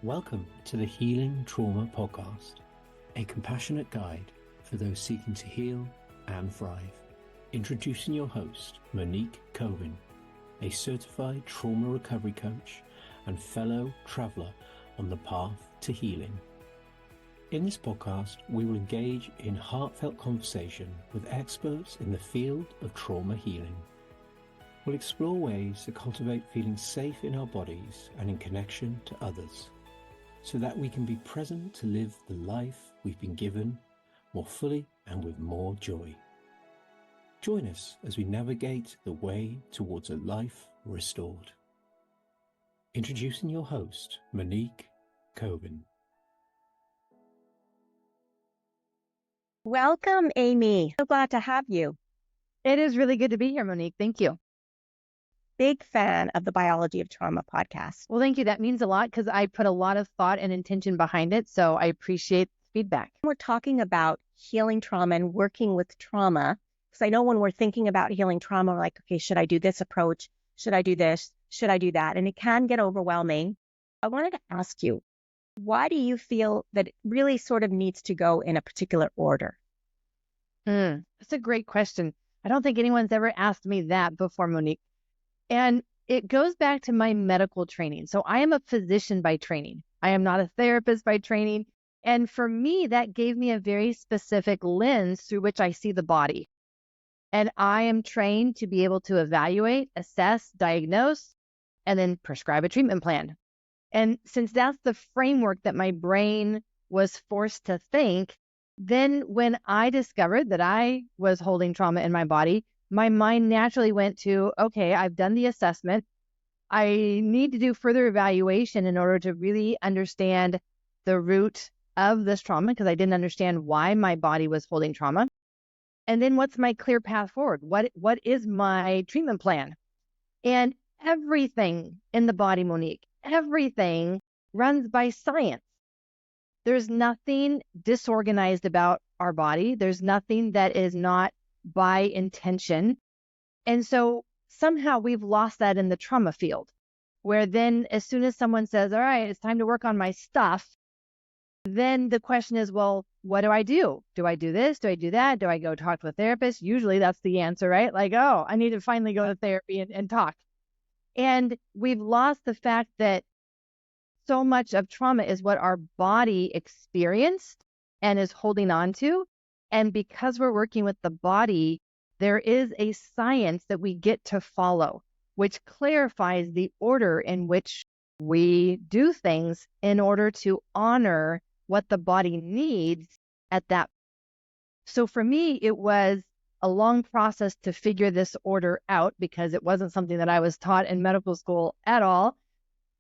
Welcome to the Healing Trauma Podcast, a compassionate guide for those seeking to heal and thrive. Introducing your host, Monique Koven, a certified trauma recovery coach and fellow traveler on the path to healing. In this podcast, we will engage in heartfelt conversation with experts in the field of trauma healing. We'll explore ways to cultivate feeling safe in our bodies and in connection to others, so that we can be present to live the life we've been given more fully and with more joy. Join us as we navigate the way towards a life restored. Introducing your host, Monique Koven. Welcome, Aimie. So glad to have you. It is really good to be here, Monique. Thank you. Big fan of the Biology of Trauma podcast. Well, thank you. That means a lot because I put a lot of thought and intention behind it. So I appreciate the feedback. We're talking about healing trauma and working with trauma. Because I know when we're thinking about healing trauma, we're like, okay, should I do this approach? Should I do this? Should I do that? And it can get overwhelming. I wanted to ask you, why do you feel that it really sort of needs to go in a particular order? That's a great question. I don't think anyone's ever asked me that before, Monique. And it goes back to my medical training. So I am a physician by training. I am not a therapist by training. And for me, that gave me a very specific lens through which I see the body. And I am trained to be able to evaluate, assess, diagnose, and then prescribe a treatment plan. And since that's the framework that my brain was forced to think, then when I discovered that I was holding trauma in my body, my mind naturally went to, okay, I've done the assessment. I need to do further evaluation in order to really understand the root of this trauma because I didn't understand why my body was holding trauma. And then what's my clear path forward? What is my treatment plan? And everything in the body, Monique, everything runs by science. There's nothing disorganized about our body. There's nothing that is not by intention. And so somehow we've lost that in the trauma field, where then as soon as someone says, all right, it's time to work on my stuff, then the question is, well, what do I do? Do I do this? Do I do that? Do I go talk to a therapist? Usually that's the answer, right? Like, oh, I need to finally go to therapy and talk. And we've lost the fact that so much of trauma is what our body experienced and is holding on to. And because we're working with the body, there is a science that we get to follow, which clarifies the order in which we do things in order to honor what the body needs at that. So for me, it was a long process to figure this order out because it wasn't something that I was taught in medical school at all.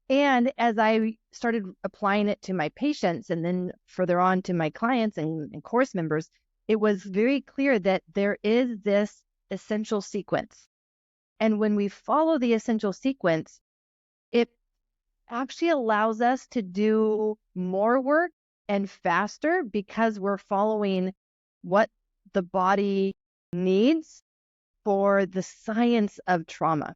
And as I started applying it to my patients and then further on to my clients and course members, it was very clear that there is this essential sequence. And when we follow the essential sequence, it actually allows us to do more work and faster because we're following what the body needs for the science of trauma.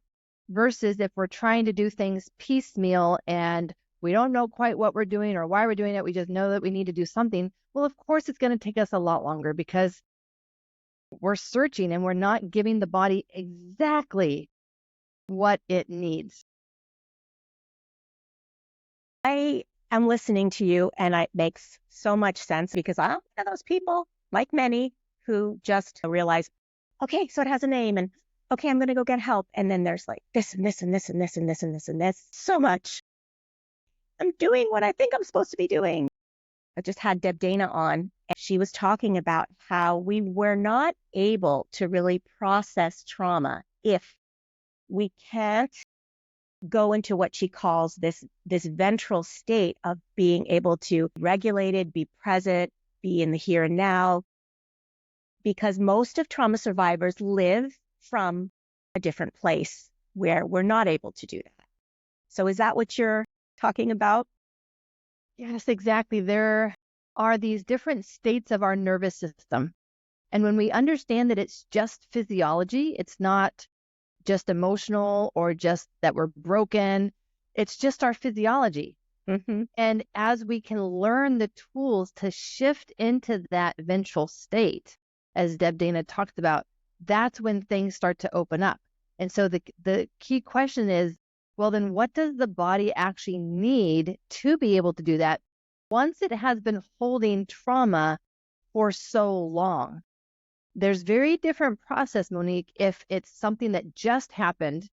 Versus if we're trying to do things piecemeal and we don't know quite what we're doing or why we're doing it, we just know that we need to do something. Well, of course, it's going to take us a lot longer because we're searching and we're not giving the body exactly what it needs. I am listening to you and it makes so much sense because I'm one of those people, like many, who just realize, okay, so it has a name and okay, I'm going to go get help. And then there's like this and this and this and this and this and this and this. So much. I'm doing what I think I'm supposed to be doing. I just had Deb Dana on, and she was talking about how we were not able to really process trauma if we can't go into what she calls this ventral state of being able to regulate it, be present, be in the here and now. Because most of trauma survivors live from a different place where we're not able to do that. So is that what you're talking about? Yes, exactly. There are these different states of our nervous system. And when we understand that it's just physiology, it's not just emotional or just that we're broken, it's just our physiology. And as we can learn the tools to shift into that ventral state, as Deb Dana talked about, that's when things start to open up. And so the key question is, well, then what does the body actually need to be able to do that once it has been holding trauma for so long? There's very different process, Monique, if it's something that just happened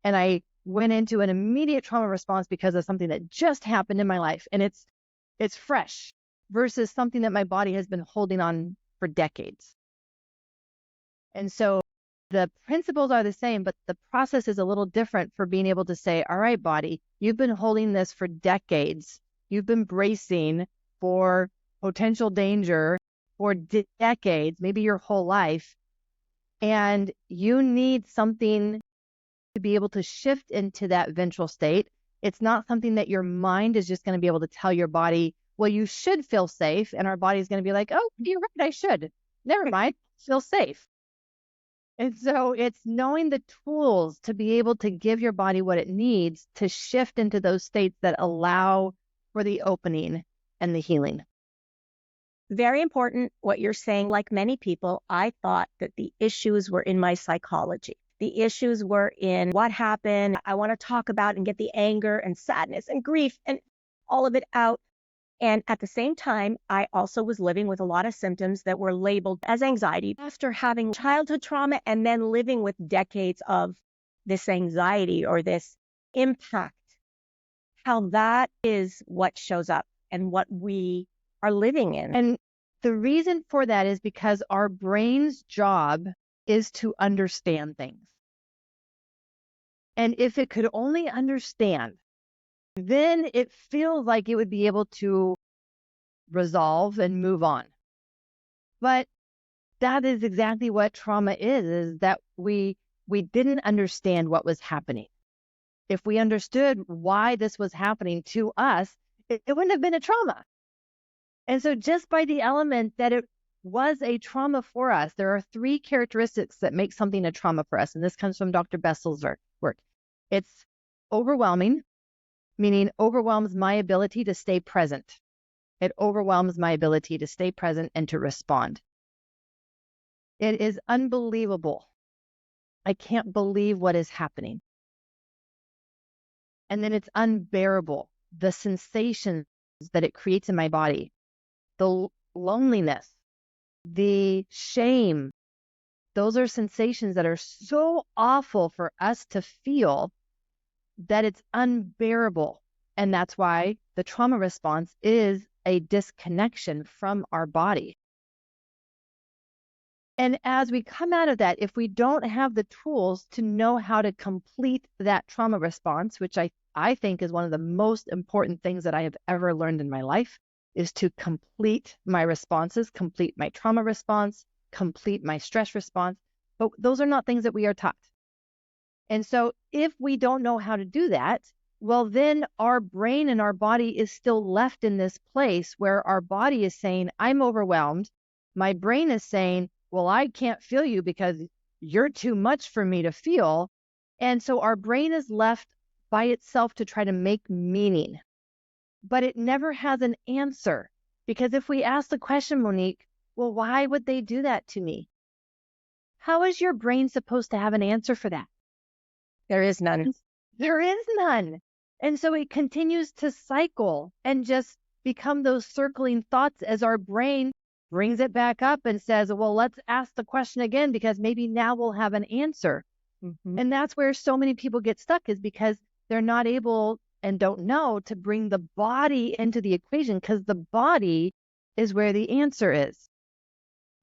and I went into an immediate trauma response because of something that just happened in my life and it's fresh, versus something that my body has been holding on for decades. And so the principles are the same, but the process is a little different for being able to say, all right, body, you've been holding this for decades. You've been bracing for potential danger for decades, maybe your whole life. And you need something to be able to shift into that ventral state. It's not something that your mind is just going to be able to tell your body, well, you should feel safe. And our body's going to be like, oh, you're right, I should. Never mind, feel safe. And so it's knowing the tools to be able to give your body what it needs to shift into those states that allow for the opening and the healing. Very important what you're saying. Like many people, I thought that the issues were in my psychology. The issues were in what happened. I want to talk about and get the anger and sadness and grief and all of it out. And at the same time, I also was living with a lot of symptoms that were labeled as anxiety after having childhood trauma and then living with decades of this anxiety or this impact. How that is what shows up and what we are living in. And the reason for that is because our brain's job is to understand things. And if it could only understand, then it feels like it would be able to resolve and move on. But that is exactly what trauma is that we didn't understand what was happening. If we understood why this was happening to us, it wouldn't have been a trauma. And so just by the element that it was a trauma for us, there are 3 characteristics that make something a trauma for us. And this comes from Dr. Bessel's work. It's overwhelming, meaning overwhelms my ability to stay present. It overwhelms my ability to stay present and to respond. It is unbelievable. I can't believe what is happening. And then it's unbearable. The sensations that it creates in my body, the loneliness, the shame, those are sensations that are so awful for us to feel that it's unbearable. And that's why the trauma response is a disconnection from our body. And as we come out of that, if we don't have the tools to know how to complete that trauma response, which I think is one of the most important things that I have ever learned in my life, is to complete my responses, complete my trauma response, complete my stress response. But those are not things that we are taught. And so if we don't know how to do that, well, then our brain and our body is still left in this place where our body is saying, I'm overwhelmed. My brain is saying, well, I can't feel you because you're too much for me to feel. And so our brain is left by itself to try to make meaning. But it never has an answer. Because if we ask the question, Monique, well, why would they do that to me? How is your brain supposed to have an answer for that? There is none. There is none. And so it continues to cycle and just become those circling thoughts as our brain brings it back up and says, well, let's ask the question again because maybe now we'll have an answer. Mm-hmm. And that's where so many people get stuck, is because they're not able and don't know to bring the body into the equation, because the body is where the answer is.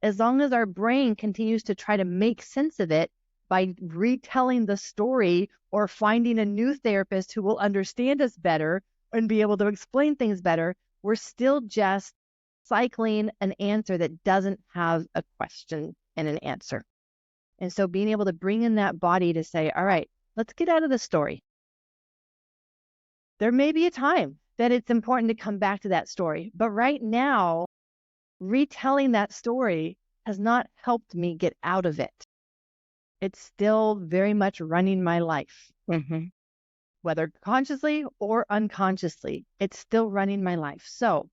As long as our brain continues to try to make sense of it by retelling the story or finding a new therapist who will understand us better and be able to explain things better, we're still just cycling an answer that doesn't have a question and an answer. And so being able to bring in that body to say, all right, let's get out of the story. There may be a time that it's important to come back to that story, but right now, retelling that story has not helped me get out of it. It's still very much running my life. Mm-hmm. whether consciously or unconsciously. It's still running my life. So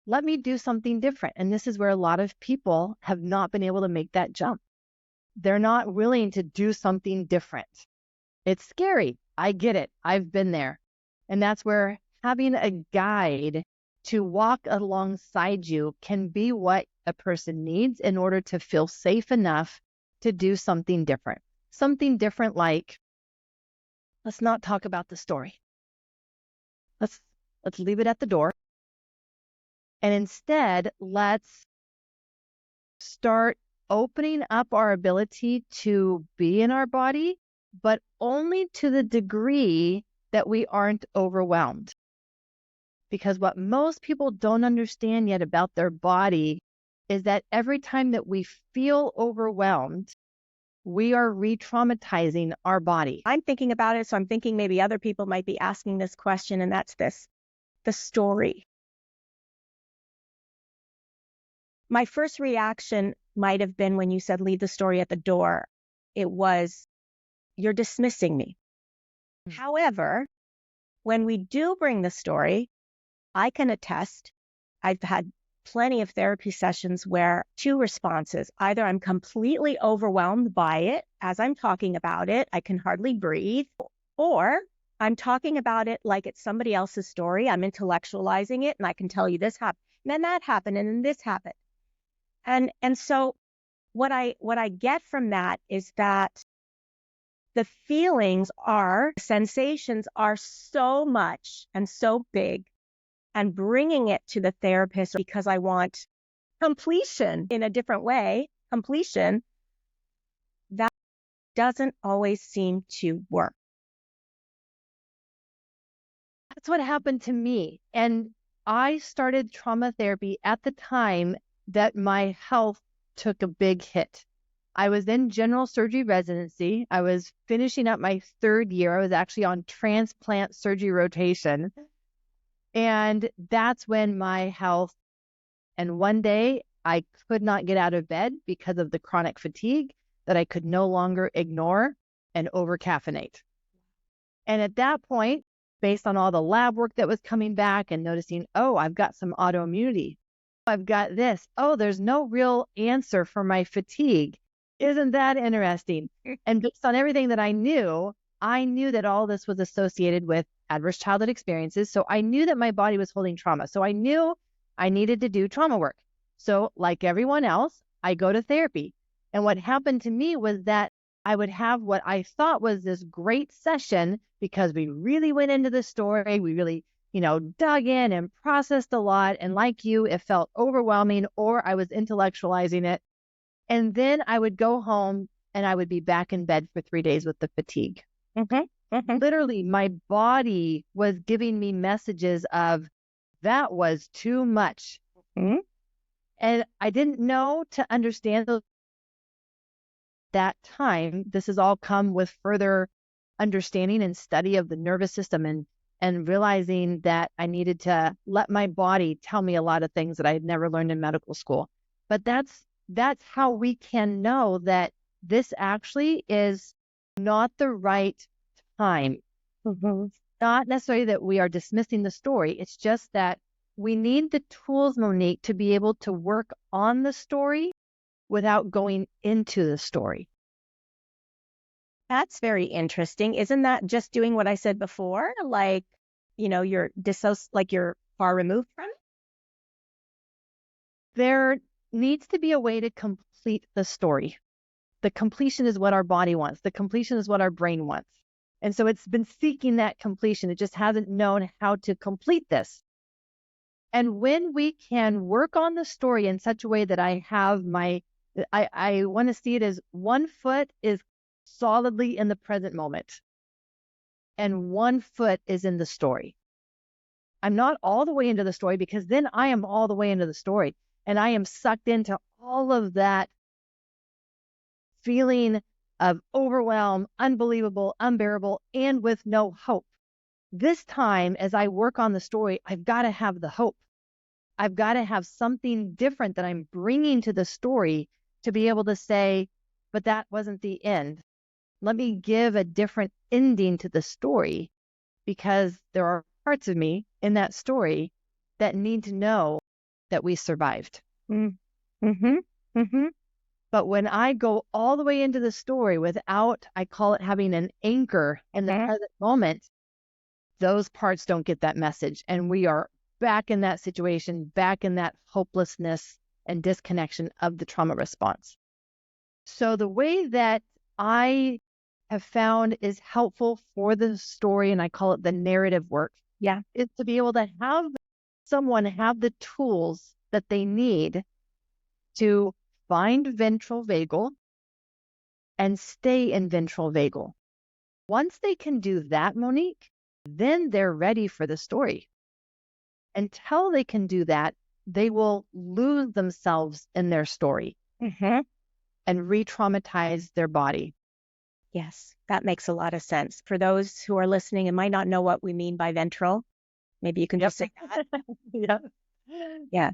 let me do something different. And this is where a lot of people have not been able to make that jump. They're not willing to do something different. It's scary. I get it. I've been there. And that's where having a guide to walk alongside you can be what a person needs in order to feel safe enough to do something different. Something different like, let's not talk about the story. Let's leave it at the door. And instead, let's start opening up our ability to be in our body, but only to the degree that we aren't overwhelmed. Because what most people don't understand yet about their body is that every time that we feel overwhelmed, we are re-traumatizing our body. I'm thinking about it, so I'm thinking maybe other people might be asking this question, and that's this: the story. My first reaction might have been when you said leave the story at the door. It was, you're dismissing me. However, when we do bring the story, I can attest, I've had plenty of therapy sessions where two responses: either I'm completely overwhelmed by it as I'm talking about it, I can hardly breathe, or I'm talking about it like it's somebody else's story, I'm intellectualizing it, and I can tell you this happened, and then that happened, and then this happened. And so what I get from that is that the sensations are so much and so big, and bringing it to the therapist because I want completion in a different way, that doesn't always seem to work. That's what happened to me. And I started trauma therapy at the time that my health took a big hit. I was in general surgery residency. I was finishing up my third year. I was actually on transplant surgery rotation. And that's when my health, and one day I could not get out of bed because of the chronic fatigue that I could no longer ignore and over-caffeinate. And at that point, based on all the lab work that was coming back and noticing, oh, I've got some autoimmunity. I've got this. Oh, there's no real answer for my fatigue. Isn't that interesting? And based on everything that I knew that all this was associated with adverse childhood experiences. So I knew that my body was holding trauma. So I knew I needed to do trauma work. So like everyone else, I go to therapy. And what happened to me was that I would have what I thought was this great session because we really went into the story. We really, dug in and processed a lot. And like you, it felt overwhelming, or I was intellectualizing it. And then I would go home and I would be back in bed for 3 days with the fatigue. Literally, my body was giving me messages of, that was too much. And I didn't know to understand that time. This has all come with further understanding and study of the nervous system, and realizing that I needed to let my body tell me a lot of things that I had never learned in medical school. But that's how we can know that this actually is not the right time. Not necessarily that we are dismissing the story. It's just that we need the tools, Monique, to be able to work on the story without going into the story. That's very interesting. Isn't that just doing what I said before? Like, you're you're far removed from it? There needs to be a way to complete the story. The completion is what our body wants. The completion is what our brain wants. And so it's been seeking that completion. It just hasn't known how to complete this. And when we can work on the story in such a way that I want to see it as one foot is solidly in the present moment and one foot is in the story. I'm not all the way into the story, because then I am all the way into the story and I am sucked into all of that feeling of overwhelm, unbelievable, unbearable, and with no hope. This time, as I work on the story, I've got to have the hope. I've got to have something different that I'm bringing to the story to be able to say, but that wasn't the end. Let me give a different ending to the story because there are parts of me in that story that need to know that we survived. Mm-hmm. Mm-hmm. But when I go all the way into the story without, I call it having an anchor in the present moment, those parts don't get that message. And we are back in that situation, back in that hopelessness and disconnection of the trauma response. So the way that I have found is helpful for the story, and I call it the narrative work, is to be able to have someone have the tools that they need to find ventral vagal and stay in ventral vagal. Once they can do that, Monique, then they're ready for the story. Until they can do that, they will lose themselves in their story and re-traumatize their body. Yes, that makes a lot of sense. For those who are listening and might not know what we mean by ventral, maybe you can just say that. Yeah.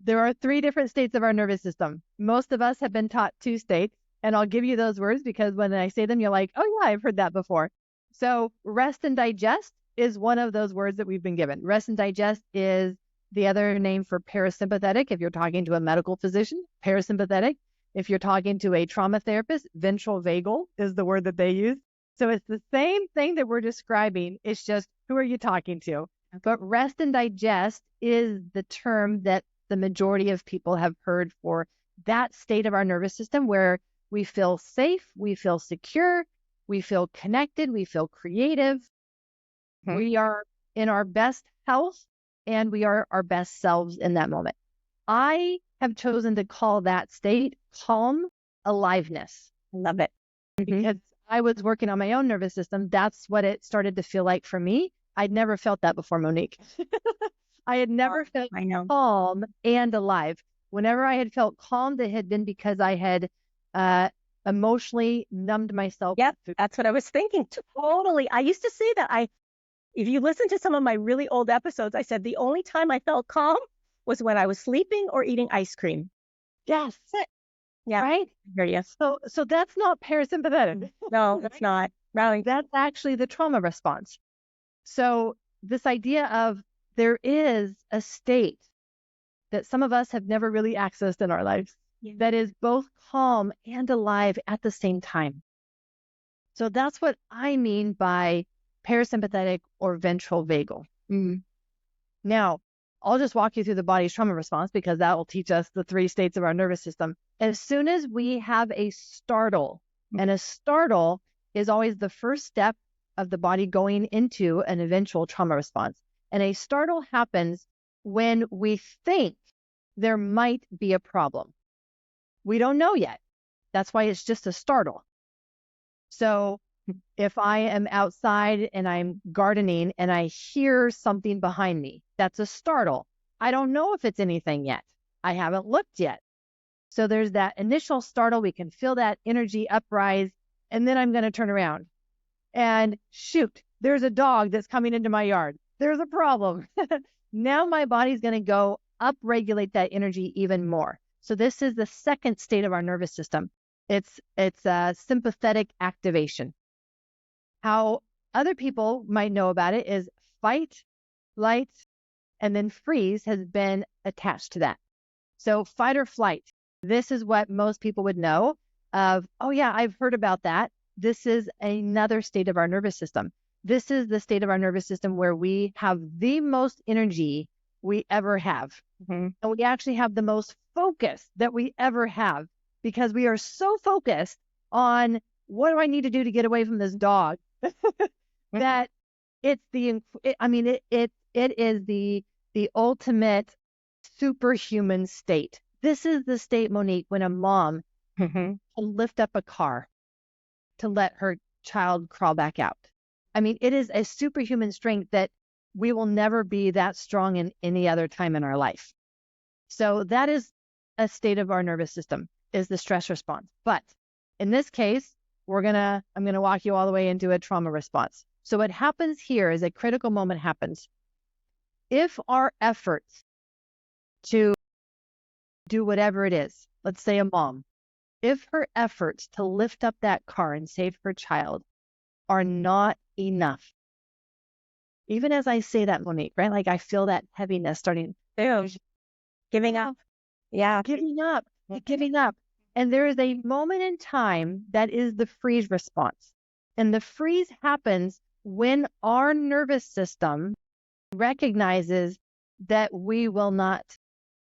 There are 3 different states of our nervous system. Most of us have been taught 2 states, and I'll give you those words because when I say them, you're like, oh yeah, I've heard that before. So rest and digest is one of those words that we've been given. Rest and digest is the other name for parasympathetic if you're talking to a medical physician, parasympathetic. If you're talking to a trauma therapist, ventral vagal is the word that they use. So it's the same thing that we're describing. It's just, who are you talking to? But rest and digest is the term that the majority of people have heard for that state of our nervous system where we feel safe, we feel secure, we feel connected, we feel creative. We are in our best health and we are our best selves in that moment. I have chosen to call that state calm aliveness. I love it. Because I was working on my own nervous system. That's what it started to feel like for me. I'd never felt that before, Monique. I had never felt calm and alive. Whenever I had felt calm, it had been because I had emotionally numbed myself. Yep, that's what I was thinking. Totally. I used to say that. If you listen to some of my really old episodes, I said the only time I felt calm was when I was sleeping or eating ice cream. Yes. Yeah. Right? Yes. So that's not parasympathetic. No, that's not. Right. That's actually the trauma response. So this idea of there is a state that some of us have never really accessed in our lives that is both calm and alive at the same time. So that's what I mean by parasympathetic or ventral vagal. Now, I'll just walk you through the body's trauma response because that will teach us the 3 states of our nervous system. As soon as we have a startle, and a startle is always the first step of the body going into an eventual trauma response. And a startle happens when we think there might be a problem. We don't know yet. That's why it's just a startle. So if I am outside and I'm gardening and I hear something behind me, that's a startle. I don't know if it's anything yet. I haven't looked yet. So there's that initial startle. We can feel that energy uprise. And then I'm going to turn around and shoot, there's a dog that's coming into my yard. There's a problem. Now my body's going to go upregulate that energy even more. So this is the second state of our nervous system. It's sympathetic activation. How other people might know about it is fight, flight, and then freeze has been attached to that. So fight or flight. This is what most people would know of, oh yeah, I've heard about that. This is another state of our nervous system. This is the state of our nervous system where we have the most energy we ever have. And we actually have the most focus that we ever have because we are so focused on what do I need to do to get away from this dog that it's it is the ultimate superhuman state. This is the state, Monique, when a mom can lift up a car to let her child crawl back out. I mean, it is a superhuman strength that we will never be that strong in any other time in our life. So that is a state of our nervous system, is the stress response. But in this case, I'm going to walk you all the way into a trauma response. So what happens here is a critical moment happens. If our efforts to do whatever it is, let's say a mom, if her efforts to lift up that car and save her child are not enough, Even as I say that, Monique, right? Like I feel that heaviness starting. Giving up. Yeah. Giving up, giving up. And there is a moment in time that is the freeze response. And the freeze happens when our nervous system recognizes that we will not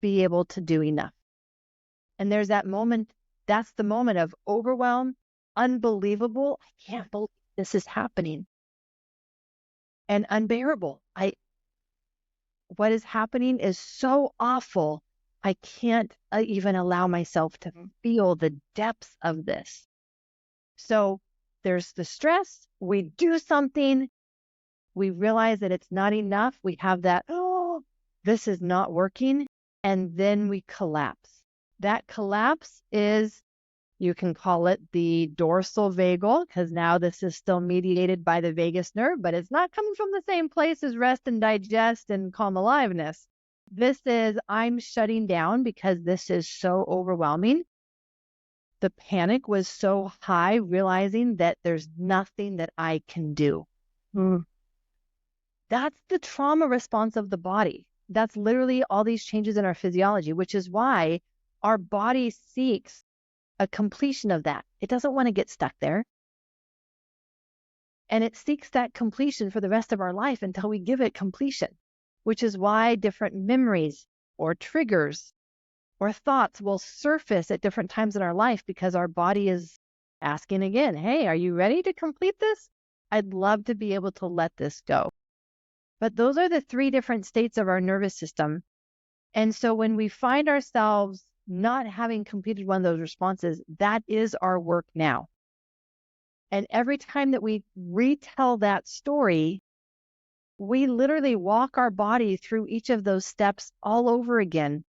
be able to do enough. And there's that moment, that's the moment of overwhelm, unbelievable. I can't believe this is happening. And unbearable. What is happening is so awful. I can't even allow myself to feel the depths of this. So there's the stress. We do something. We realize that it's not enough. We have that, oh, this is not working. And then we collapse. That collapse is, you can call it the dorsal vagal, because now this is still mediated by the vagus nerve, but it's not coming from the same place as rest and digest and calm aliveness. This is, I'm shutting down because this is so overwhelming. The panic was so high, realizing that there's nothing that I can do. That's the trauma response of the body. That's literally all these changes in our physiology, which is why our body seeks a completion of that. It doesn't want to get stuck there. And it seeks that completion for the rest of our life until we give it completion, which is why different memories or triggers or thoughts will surface at different times in our life, because our body is asking again, hey, are you ready to complete this? I'd love to be able to let this go. But those are the 3 different states of our nervous system. And so when we find ourselves not having completed one of those responses, that is our work now. And every time that we retell that story, we literally walk our body through each of those steps all over again.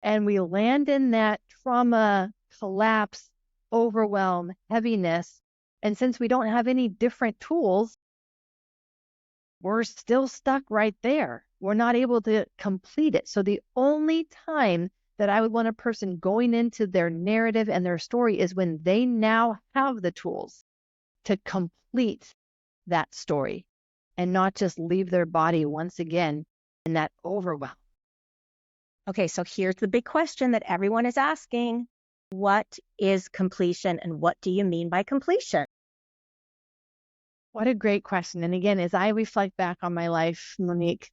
And we land in that trauma, collapse, overwhelm, heaviness. And since we don't have any different tools, we're still stuck right there. We're not able to complete it. So the only time that I would want a person going into their narrative and their story is when they now have the tools to complete that story and not just leave their body once again in that overwhelm. Okay, so here's the big question that everyone is asking. What is completion, and what do you mean by completion? What a great question. And again, as I reflect back on my life, Monique,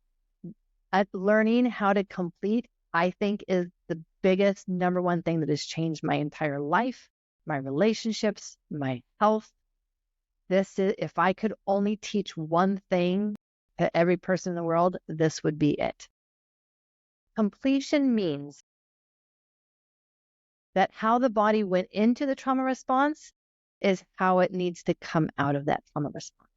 learning how to complete, I think, is the biggest number one thing that has changed my entire life, my relationships, my health. This is, if I could only teach one thing to every person in the world, this would be it. Completion means that how the body went into the trauma response is how it needs to come out of that trauma response,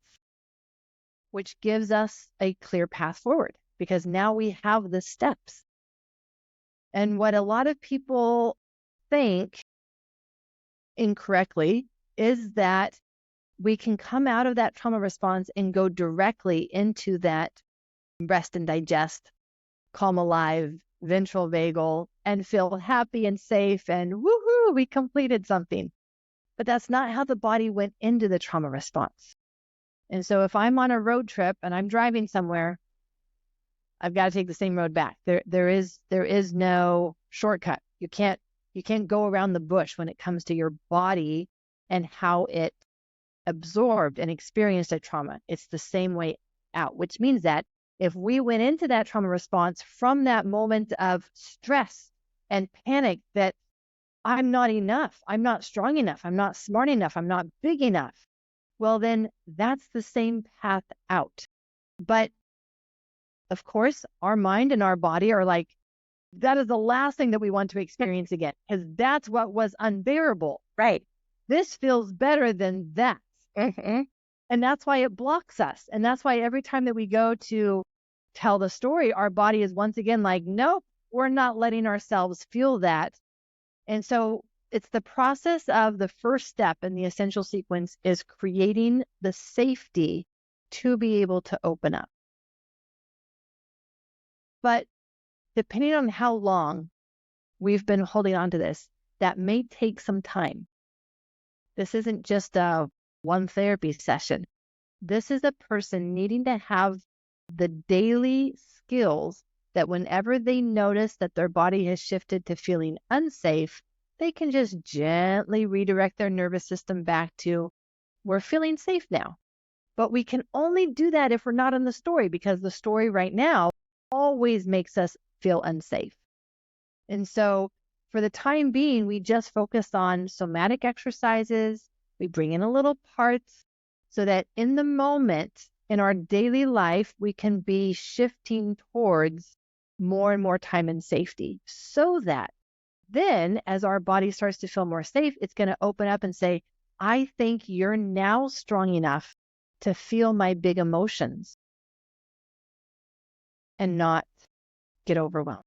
which gives us a clear path forward, because now we have the steps. And what a lot of people think incorrectly is that we can come out of that trauma response and go directly into that rest and digest, calm alive, ventral vagal, and feel happy and safe and woohoo, we completed something. But that's not how the body went into the trauma response. And so if I'm on a road trip and I'm driving somewhere, I've got to take the same road back. There is no shortcut. You can't go around the bush when it comes to your body and how it absorbed and experienced a trauma. It's the same way out, which means that if we went into that trauma response from that moment of stress and panic that I'm not enough, I'm not strong enough, I'm not smart enough, I'm not big enough, well, then that's the same path out. But of course, our mind and our body are like, that is the last thing that we want to experience again, because that's what was unbearable. Right. This feels better than that. Mm-hmm. And that's why it blocks us. And that's why every time that we go to tell the story, our body is once again like, nope, we're not letting ourselves feel that. And so it's the process of the first step in the essential sequence is creating the safety to be able to open up. But depending on how long we've been holding on to this, that may take some time. This isn't just a one therapy session. This is a person needing to have the daily skills that whenever they notice that their body has shifted to feeling unsafe, they can just gently redirect their nervous system back to, we're feeling safe now. But we can only do that if we're not in the story, because the story right now always makes us feel unsafe. And so for the time being, we just focus on somatic exercises. We bring in a little parts so that in the moment, in our daily life, we can be shifting towards more and more time in safety, so that then as our body starts to feel more safe, it's going to open up and say, I think you're now strong enough to feel my big emotions and not get overwhelmed.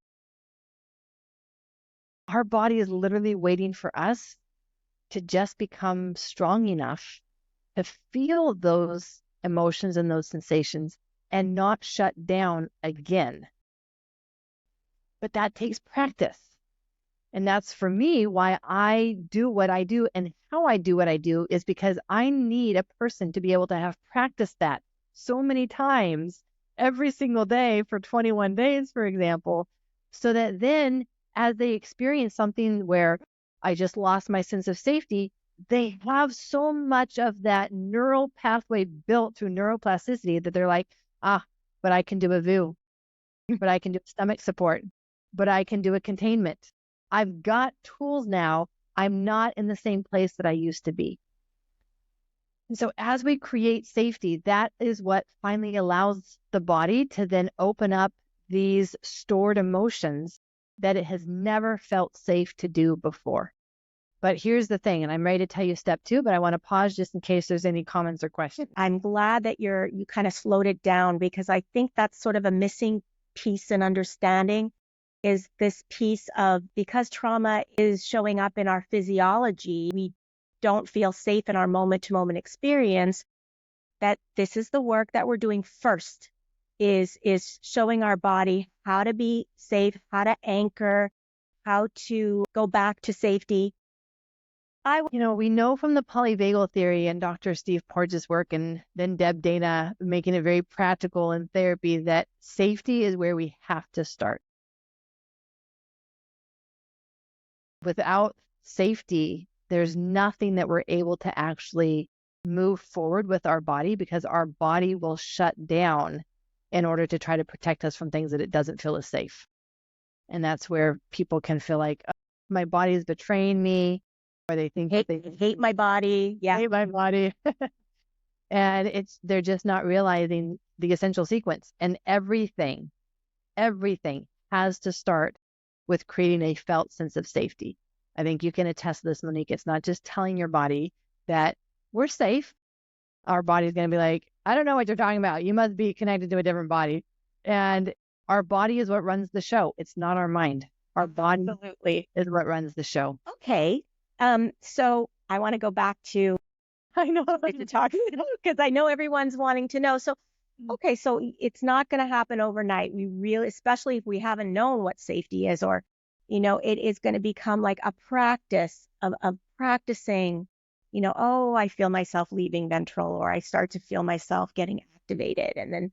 Our body is literally waiting for us to just become strong enough to feel those emotions and those sensations and not shut down again. But that takes practice. And that's for me why I do what I do, and how I do what I do is because I need a person to be able to have practiced that so many times every single day for 21 days, for example, so that then as they experience something where I just lost my sense of safety, they have so much of that neural pathway built through neuroplasticity that they're like, but I can do a VU, but I can do stomach support, but I can do a containment. I've got tools now. I'm not in the same place that I used to be. And so as we create safety, that is what finally allows the body to then open up these stored emotions that it has never felt safe to do before. But here's the thing, and I'm ready to tell you step 2, but I want to pause just in case there's any comments or questions. I'm glad that you kind of slowed it down, because I think that's sort of a missing piece in understanding, is this piece of, because trauma is showing up in our physiology, we don't feel safe in our moment-to-moment experience, that this is the work that we're doing first, is showing our body how to be safe, how to anchor, how to go back to safety. We know from the polyvagal theory and Dr. Steve Porges' work, and then Deb Dana making it very practical in therapy, that safety is where we have to start. Without safety, there's nothing that we're able to actually move forward with our body, because our body will shut down in order to try to protect us from things that it doesn't feel is safe. And that's where people can feel like, my body is betraying me, or they think they hate my body. Yeah. Hate my body. And they're just not realizing the essential sequence. And everything has to start with creating a felt sense of safety. I think you can attest to this, Monique. It's not just telling your body that we're safe. Our body's going to be like, I don't know what you're talking about. You must be connected to a different body. And our body is what runs the show. It's not our mind. Our body Absolutely is what runs the show. Okay. So I want to go back to, I know to talk, because I know everyone's wanting to know. So, okay, so it's not going to happen overnight. We really, especially if we haven't known what safety is, or, it is going to become like a practice of practicing, I feel myself leaving ventral, or I start to feel myself getting activated, and then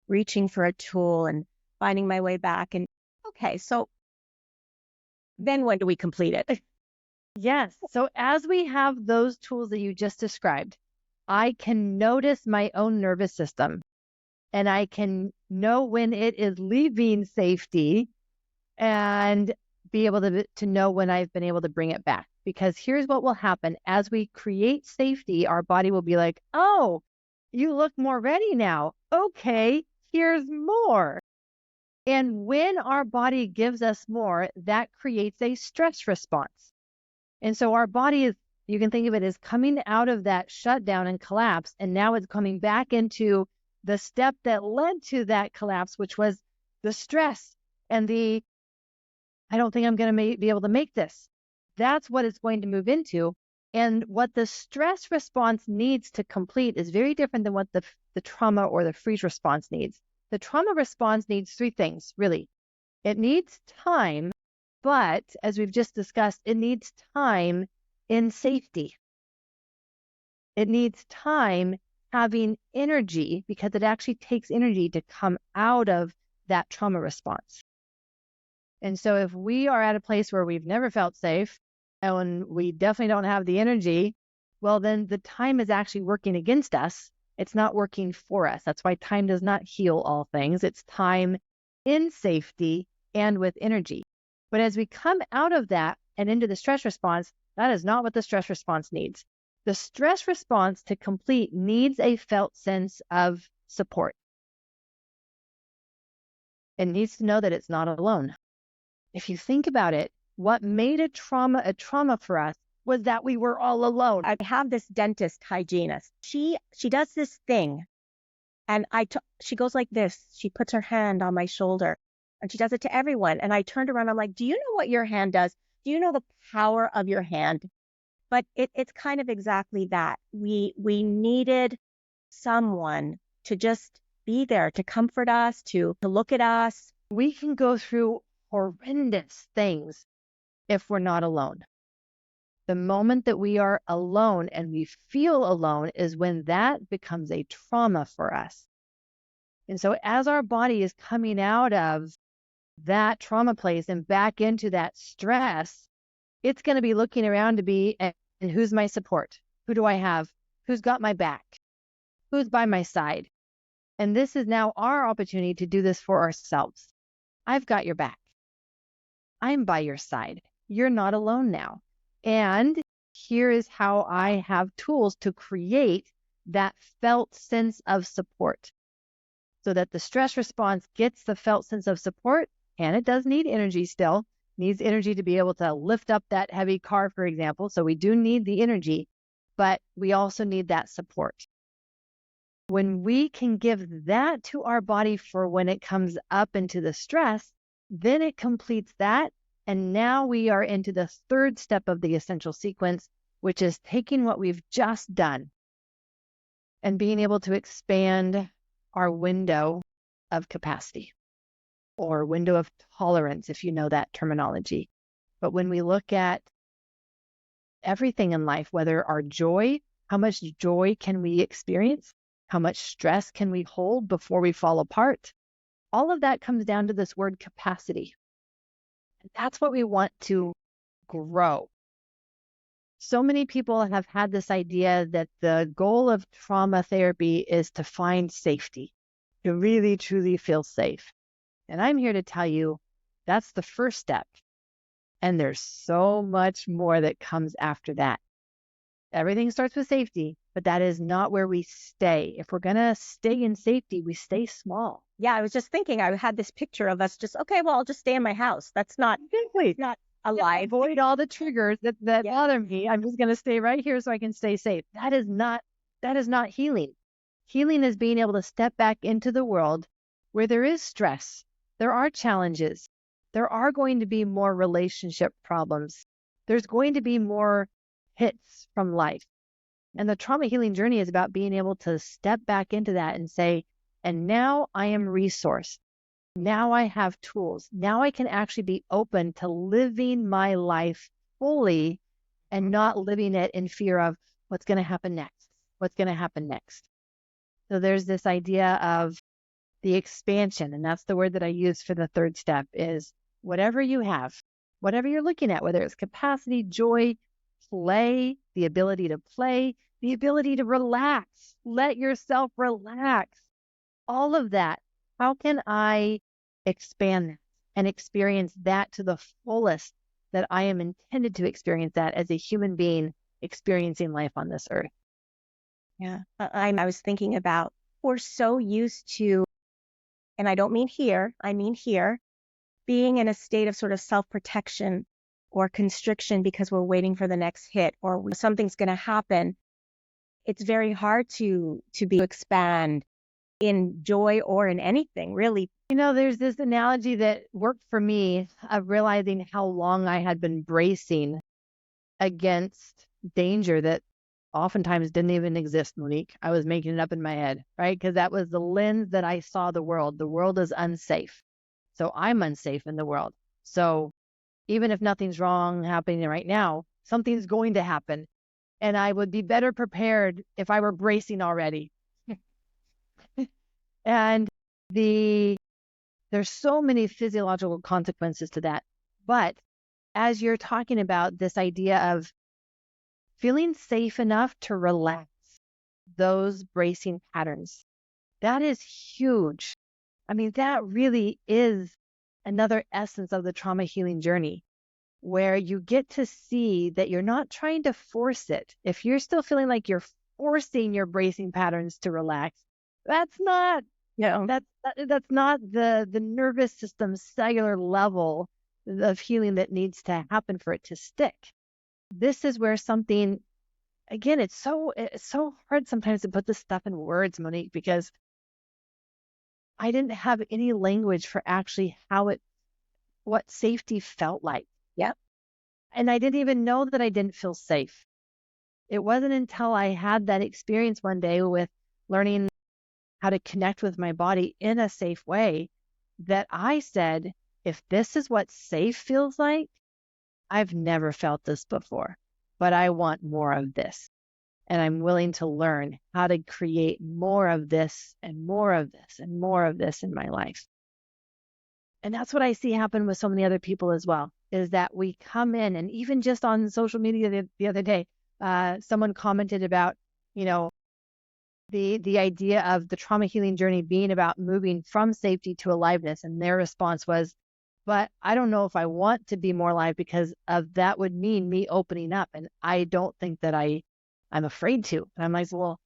reaching for a tool and finding my way back. And okay, so then when do we complete it? Yes. So as we have those tools that you just described, I can notice my own nervous system, and I can know when it is leaving safety, and be able to know when I've been able to bring it back. Because here's what will happen. As we create safety, our body will be like, oh, you look more ready now. Okay, here's more. And when our body gives us more, that creates a stress response. And so our body is, you can think of it as coming out of that shutdown and collapse, and now it's coming back into the step that led to that collapse, which was the stress and the, I don't think I'm going to be able to make this. That's what it's going to move into. And what the stress response needs to complete is very different than what the trauma or the freeze response needs. The trauma response needs 3 things, really. It needs time. But as we've just discussed, it needs time in safety. It needs time having energy, because it actually takes energy to come out of that trauma response. And so if we are at a place where we've never felt safe and we definitely don't have the energy, well, then the time is actually working against us. It's not working for us. That's why time does not heal all things. It's time in safety and with energy. But as we come out of that and into the stress response, that is not what the stress response needs. The stress response to complete needs a felt sense of support. It needs to know that it's not alone. If you think about it, what made a trauma for us was that we were all alone. I have this dentist hygienist. She does this thing, and she goes like this. She puts her hand on my shoulder, and she does it to everyone. And I turned around. I'm like, do you know what your hand does? Do you know the power of your hand? But it's kind of exactly that. We needed someone to just be there, to comfort us, to look at us. We can go through horrendous things if we're not alone. The moment that we are alone and we feel alone is when that becomes a trauma for us. And so as our body is coming out of that trauma place and back into that stress, it's going to be looking around to be, and who's my support? Who do I have? Who's got my back? Who's by my side? And this is now our opportunity to do this for ourselves. I've got your back. I'm by your side. You're not alone now. And here is how I have tools to create that felt sense of support so that the stress response gets the felt sense of support. And it does need energy still, needs energy to be able to lift up that heavy car, for example. So we do need the energy, but we also need that support. When we can give that to our body for when it comes up into the stress, then it completes that. And now we are into the third step of the essential sequence, which is taking what we've just done and being able to expand our window of capacity or window of tolerance, if you know that terminology. But when we look at everything in life, whether our joy, how much joy can we experience? How much stress can we hold before we fall apart? All of that comes down to this word capacity. And that's what we want to grow. So many people have had this idea that the goal of trauma therapy is to find safety, to really, truly feel safe. And I'm here to tell you that's the first step. And there's so much more that comes after that. Everything starts with safety, but that is not where we stay. If we're going to stay in safety, we stay small. Yeah, I was just thinking, I had this picture of us just, okay, well, I'll just stay in my house. That's not alive. Avoid all the triggers that bother me. I'm just going to stay right here so I can stay safe. That is not healing. Healing is being able to step back into the world where there is stress. There are challenges. There are going to be more relationship problems. There's going to be more hits from life. And the trauma healing journey is about being able to step back into that and say, and now I am resourced. Now I have tools. Now I can actually be open to living my life fully and not living it in fear of what's going to happen next. What's going to happen next? So there's this idea of the expansion, and that's the word that I use for the third step is whatever you have, whatever you're looking at, whether it's capacity, joy, play, the ability to play, the ability to relax, let yourself relax, all of that. How can I expand that and experience that to the fullest that I am intended to experience that as a human being experiencing life on this earth? Yeah, I was thinking about, we're so used to, and I don't mean here, I mean here, being in a state of sort of self-protection or constriction because we're waiting for the next hit or something's going to happen. It's very hard to expand in joy or in anything, really. You know, there's this analogy that worked for me of realizing how long I had been bracing against danger that oftentimes didn't even exist, Monique. I was making it up in my head, right? Because that was the lens that I saw the world. The world is unsafe. So I'm unsafe in the world. So even if nothing's wrong happening right now, something's going to happen. And I would be better prepared if I were bracing already. And there's so many physiological consequences to that. But as you're talking about this idea of feeling safe enough to relax those bracing patterns, that is huge. I mean, that really is another essence of the trauma healing journey, where you get to see that you're not trying to force it. If you're still feeling like you're forcing your bracing patterns to relax, that's not that's not the nervous system cellular level of healing that needs to happen for it to stick. This is where something, again, it's so hard sometimes to put this stuff in words, Monique, because I didn't have any language for actually what safety felt like. Yeah. And I didn't even know that I didn't feel safe. It wasn't until I had that experience one day with learning how to connect with my body in a safe way that I said, if this is what safe feels like, I've never felt this before, but I want more of this. And I'm willing to learn how to create more of this and more of this and more of this in my life. And that's what I see happen with so many other people as well, is that we come in, and even just on social media the other day, someone commented about, the idea of the trauma healing journey being about moving from safety to aliveness. And their response was, but I don't know if I want to be more alive, because of that would mean me opening up. And I don't think that I'm afraid to. And I'm like, well,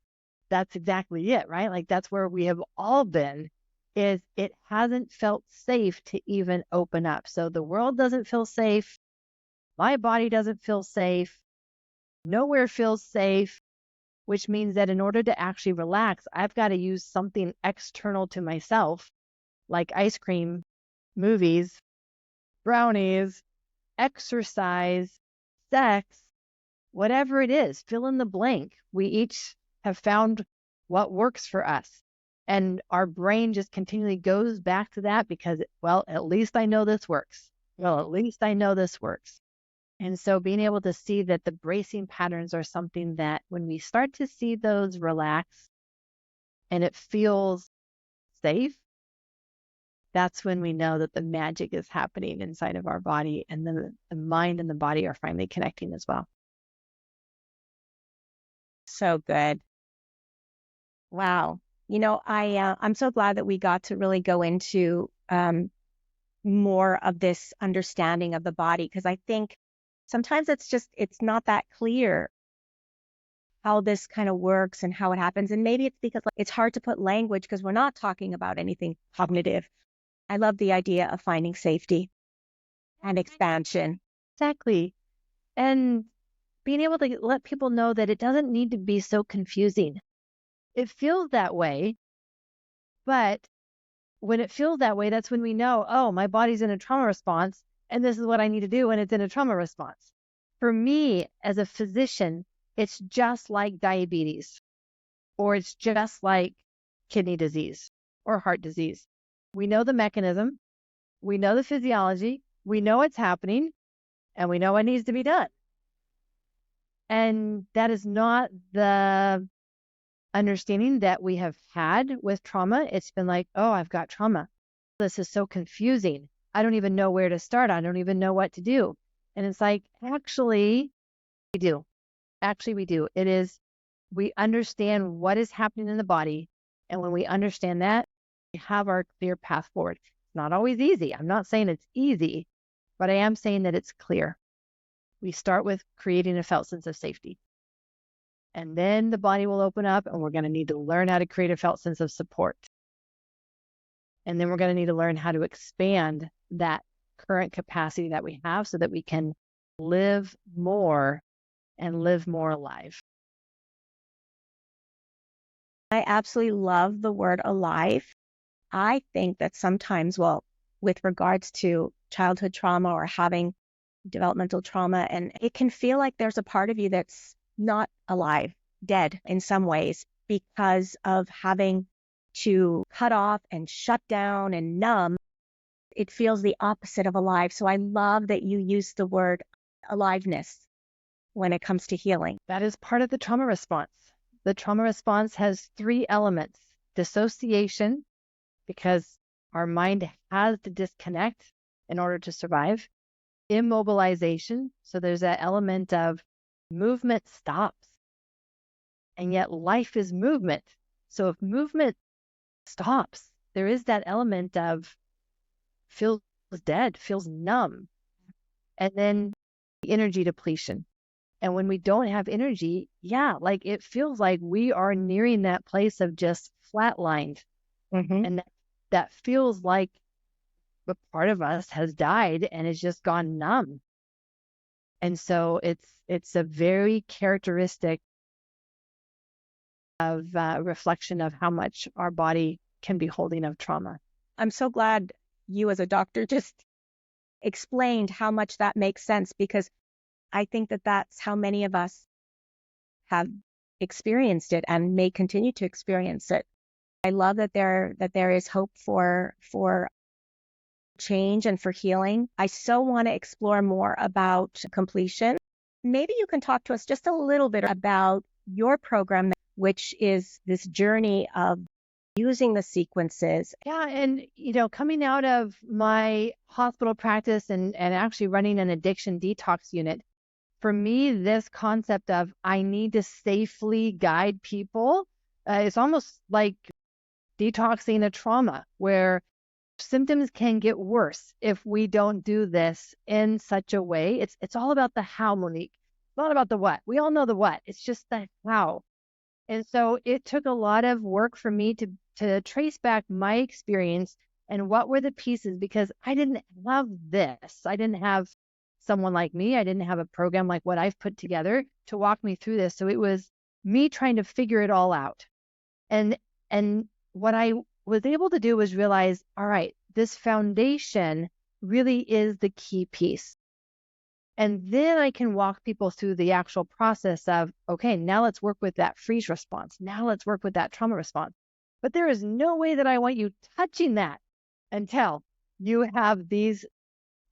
that's exactly it, right? Like, that's where we have all been, is it hasn't felt safe to even open up. So the world doesn't feel safe. My body doesn't feel safe. Nowhere feels safe, which means that in order to actually relax, I've got to use something external to myself, like ice cream, movies, brownies, exercise, sex, whatever it is, fill in the blank. We each have found what works for us. And our brain just continually goes back to that because, well, at least I know this works. Well, at least I know this works. And so being able to see that the bracing patterns are something that when we start to see those relax and it feels safe, that's when we know that the magic is happening inside of our body, and the mind and the body are finally connecting as well. So good. Wow. I'm so glad that we got to really go into more of this understanding of the body, because I think sometimes it's not that clear how this kind of works and how it happens. And maybe it's because it's hard to put language because we're not talking about anything cognitive. I love the idea of finding safety and expansion. Exactly. And being able to let people know that it doesn't need to be so confusing. It feels that way, but when it feels that way, that's when we know, oh, my body's in a trauma response, and this is what I need to do when it's in a trauma response. For me, as a physician, it's just like diabetes, or it's just like kidney disease or heart disease. We know the mechanism, we know the physiology, we know it's happening, and we know what needs to be done. And that is not the understanding that we have had with trauma. It's been like, oh, I've got trauma. This is so confusing. I don't even know where to start. I don't even know what to do. And it's like, actually, we do. Actually, we do. It is, we understand what is happening in the body. And when we understand that, we have our clear path forward. It's not always easy. I'm not saying it's easy, but I am saying that it's clear. We start with creating a felt sense of safety. And then the body will open up, and we're going to need to learn how to create a felt sense of support. And then we're going to need to learn how to expand that current capacity that we have so that we can live more and live more alive. I absolutely love the word alive. I think that sometimes, with regards to childhood trauma or having developmental trauma, and it can feel like there's a part of you that's not alive, dead in some ways, because of having to cut off and shut down and numb. It feels the opposite of alive. So I love that you use the word aliveness when it comes to healing. That is part of the trauma response. The trauma response has 3 elements: dissociation, because our mind has to disconnect in order to survive. Immobilization. So there's that element of movement stops. And yet life is movement. So if movement stops, there is that element of feels dead, feels numb. And then energy depletion. And when we don't have energy, like it feels like we are nearing that place of just flatlined. And that feels like a part of us has died and has just gone numb. And so it's a very characteristic of reflection of how much our body can be holding of trauma. I'm so glad you as a doctor just explained how much that makes sense, because I think that that's how many of us have experienced it and may continue to experience it. I love that there is hope for change and for healing. I so want to explore more about completion. Maybe you can talk to us just a little bit about your program, which is this journey of using the sequences. Yeah. And, coming out of my hospital practice and actually running an addiction detox unit, for me, this concept of I need to safely guide people, it's almost like detoxing a trauma where symptoms can get worse if we don't do this in such a way. It's all about the how, Monique. It's not about the what. We all know the what. It's just the how. And so it took a lot of work for me to trace back my experience and what were the pieces, because I didn't have this. I didn't have someone like me. I didn't have a program like what I've put together to walk me through this. So it was me trying to figure it all out. And what I was able to do was realize, all right, this foundation really is the key piece. And then I can walk people through the actual process of, okay, now let's work with that freeze response. Now let's work with that trauma response. But there is no way that I want you touching that until you have these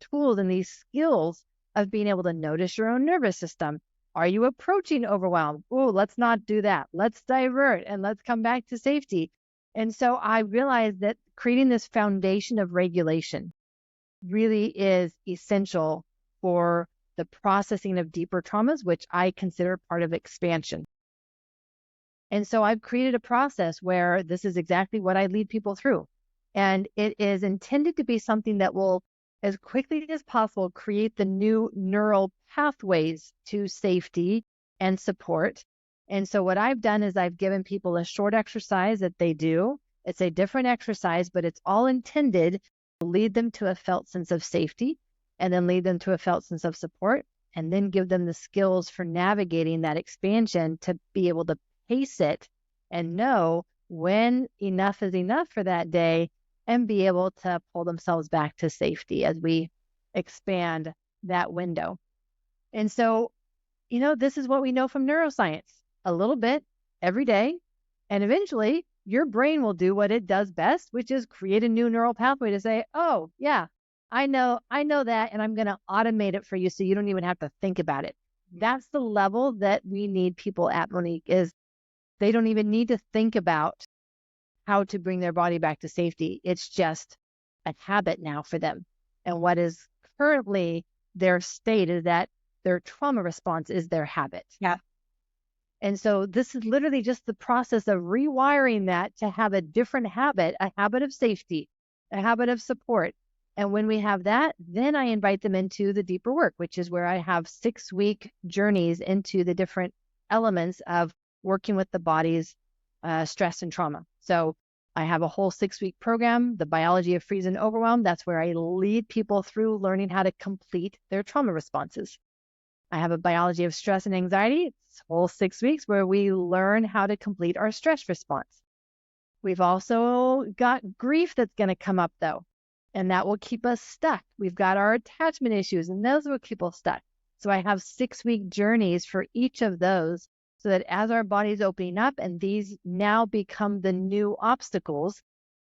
tools and these skills of being able to notice your own nervous system. Are you approaching overwhelm? Oh, let's not do that. Let's divert and let's come back to safety. And so I realized that creating this foundation of regulation really is essential for the processing of deeper traumas, which I consider part of expansion. And so I've created a process where this is exactly what I lead people through. And it is intended to be something that will, as quickly as possible, create the new neural pathways to safety and support. And so what I've done is I've given people a short exercise that they do. It's a different exercise, but it's all intended to lead them to a felt sense of safety, and then lead them to a felt sense of support, and then give them the skills for navigating that expansion to be able to pace it and know when enough is enough for that day, and be able to pull themselves back to safety as we expand that window. And so, this is what we know from neuroscience a little bit every day. And eventually your brain will do what it does best, which is create a new neural pathway to say, oh yeah, I know that, and I'm going to automate it for you so you don't even have to think about it. That's the level that we need people at, Monique, is they don't even need to think about how to bring their body back to safety. It's just a habit now for them. And what is currently their state is that their trauma response is their habit. Yeah. And so this is literally just the process of rewiring that to have a different habit, a habit of safety, a habit of support. And when we have that, then I invite them into the deeper work, which is where I have 6-week journeys into the different elements of working with the body's stress and trauma. So I have a whole 6-week program, the biology of freeze and overwhelm. That's where I lead people through learning how to complete their trauma responses. I have a biology of stress and anxiety. It's a whole 6 weeks where we learn how to complete our stress response. We've also got grief that's going to come up though, and that will keep us stuck. We've got our attachment issues, and those will keep us stuck. So I have 6-week journeys for each of those, so that as our body's opening up and these now become the new obstacles,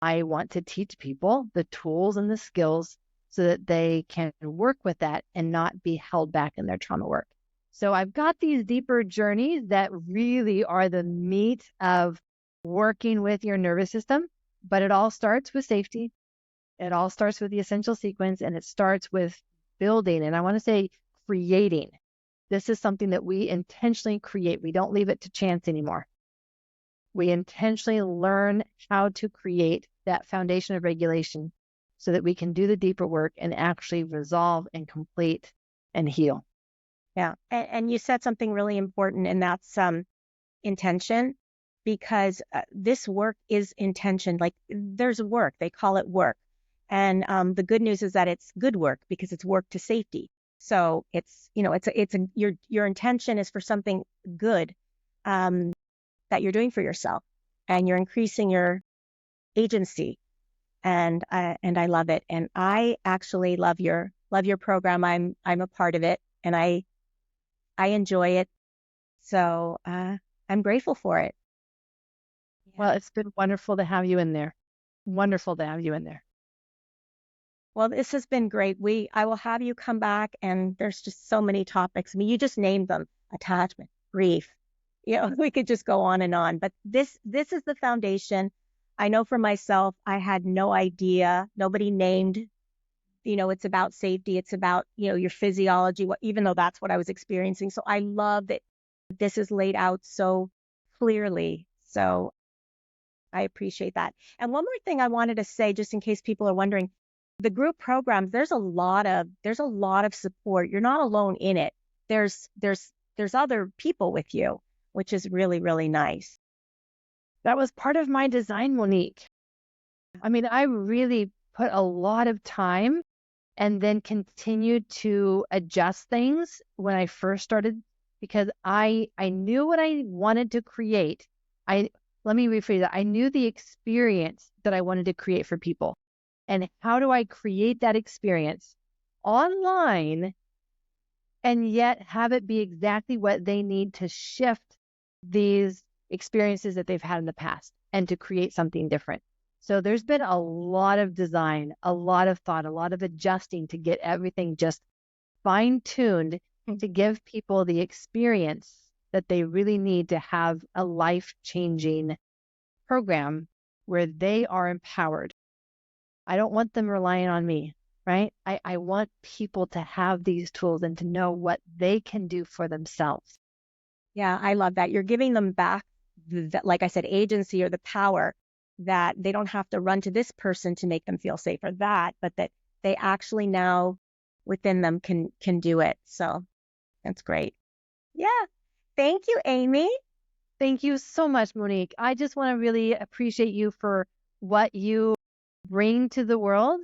I want to teach people the tools and the skills so that they can work with that and not be held back in their trauma work. So I've got these deeper journeys that really are the meat of working with your nervous system. But it all starts with safety. It all starts with the essential sequence, and it starts with building. And I want to say creating. This is something that we intentionally create. We don't leave it to chance anymore. We intentionally learn how to create that foundation of regulation so that we can do the deeper work and actually resolve and complete and heal. Yeah. And you said something really important, and that's intention, because this work is intention. Like, there's work, they call it work. And the good news is that it's good work because it's work to safety. So it's, your intention is for something good that you're doing for yourself, and you're increasing your agency. And I love it. And I actually love your program. I'm a part of it, and I enjoy it. So I'm grateful for it. Well, it's been wonderful to have you in there. Wonderful to have you in there. Well, this has been great. I will have you come back, and there's just so many topics. I mean, you just named them: attachment, grief. We could just go on and on, but this is the foundation. I know for myself, I had no idea. Nobody named, it's about safety. It's about, your physiology, even though that's what I was experiencing. So I love that this is laid out so clearly. So I appreciate that. And one more thing I wanted to say, just in case people are wondering, the group programs, there's a lot of support. You're not alone in it. There's other people with you, which is really, really nice. That was part of my design, Monique. I mean, I really put a lot of time and then continued to adjust things when I first started, because I knew what I wanted to create. Let me rephrase that. I knew the experience that I wanted to create for people. And how do I create that experience online and yet have it be exactly what they need to shift these experiences that they've had in the past and to create something different? So there's been a lot of design, a lot of thought, a lot of adjusting to get everything just fine-tuned to give people the experience that they really need to have a life-changing program where they are empowered. I don't want them relying on me, right? I want people to have these tools and to know what they can do for themselves. Yeah, I love that. You're giving them back, like I said, agency or the power, that they don't have to run to this person to make them feel safe or that, but that they actually now within them can do it. So that's great. Yeah. Thank you, Aimie. Thank you so much, Monique. I just want to really appreciate you for what you bring to the world